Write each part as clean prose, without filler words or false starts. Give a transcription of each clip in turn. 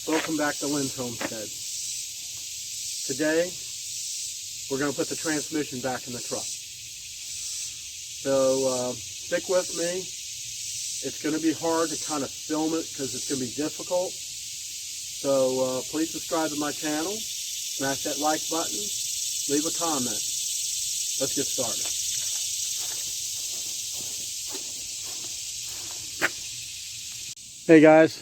Welcome back to Lynn's Homestead. Today, we're going to put the transmission back in the truck. So, stick with me. It's going to be hard to kind of film it because it's going to be difficult. So, please subscribe to my channel. Smash that like button. Leave a comment. Let's get started. Hey guys.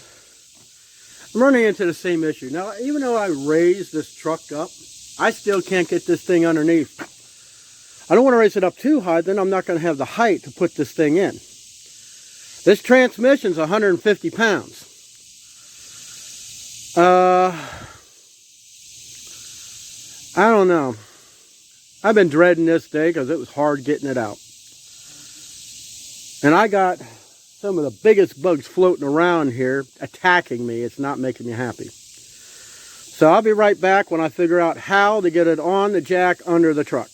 I'm running into the same issue. Now, even though I raised this truck up, I still can't get this thing underneath. I don't want to raise it up too high, then I'm not going to have the height to put this thing in. This transmission's 150 pounds. I don't know. I've been dreading this day because it was hard getting it out. And I got some of the biggest bugs floating around here attacking me. It's not making me happy. So I'll be right back when I figure out how to get it on the jack under the truck.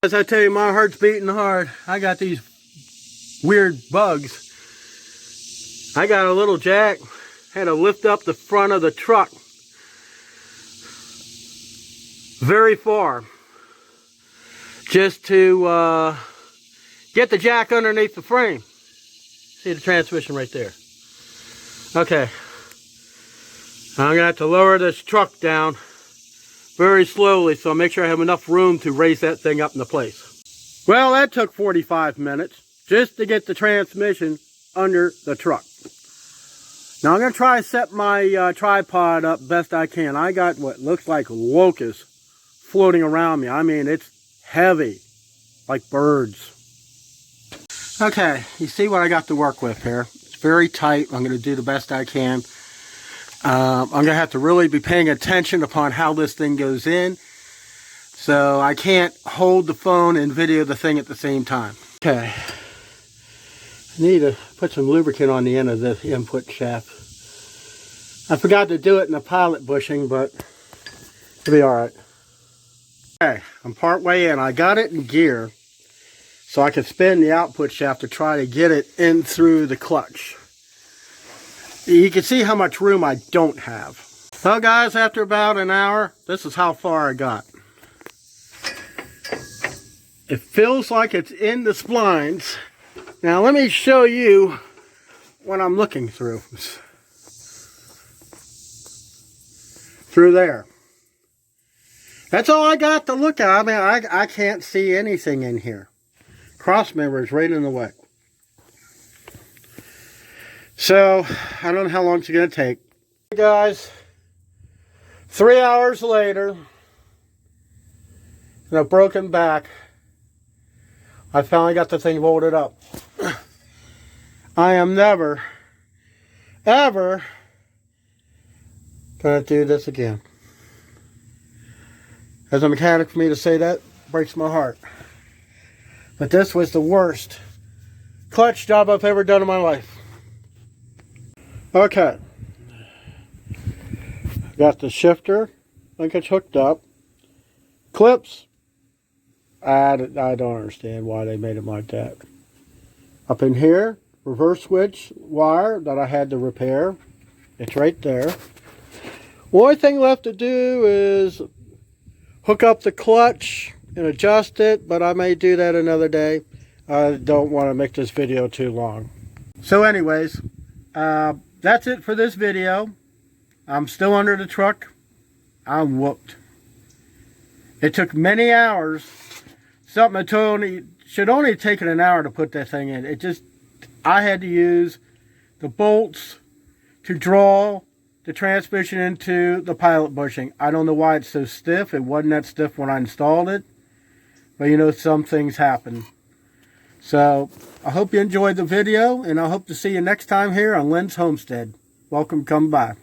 As I tell you, my heart's beating hard. I got these weird bugs. I got a little jack. Had to lift up the front of the truck very far just to get the jack underneath the frame. See the transmission right there. Okay. I'm going to have to lower this truck down very slowly, so I'll make sure I have enough room to raise that thing up into place. Well, that took 45 minutes just to get the transmission under the truck. Now I'm going to try to set my tripod up best I can. I got what looks like locusts floating around me. I mean, it's heavy, like birds. Okay, you see what I got to work with here. It's very tight. I'm going to do the best I can. I'm going to have to really be paying attention upon how this thing goes in. So I can't hold the phone and video the thing at the same time. Okay. I need to put some lubricant on the end of the input shaft. I forgot to do it in the pilot bushing, but it'll be alright. Okay, I'm part way in. I got it in gear so I can spin the output shaft to try to get it in through the clutch. You can see how much room I don't have. Well guys, after about an hour, this is how far I got. It feels like it's in the splines. Now let me show you what I'm looking through. Through there. That's all I got to look at. I mean, I can't see anything in here. Cross member is right in the way. So, I don't know how long it's going to take. Hey guys, 3 hours later, and a broken back, I finally got the thing bolted up. I am never, ever going to do this again. As a mechanic, for me to say that breaks my heart. But this was the worst clutch job I've ever done in my life. Okay. Got the shifter. I think it's hooked up. Clips. I don't understand why they made them like that. Up in here, reverse switch wire that I had to repair. It's right there. The only thing left to do is hook up the clutch and adjust it, but I may do that another day. I don't want to make this video too long. So anyways, that's it for this video. I'm still under the truck. I'm whooped. It took many hours. Something that should only have taken an hour to put that thing in. I had to use the bolts to draw the transmission into the pilot bushing. I don't know why it's so stiff. It wasn't that stiff when I installed it. But you know, some things happen. So, I hope you enjoyed the video, and I hope to see you next time here on Lynn's Homestead. Welcome, come by.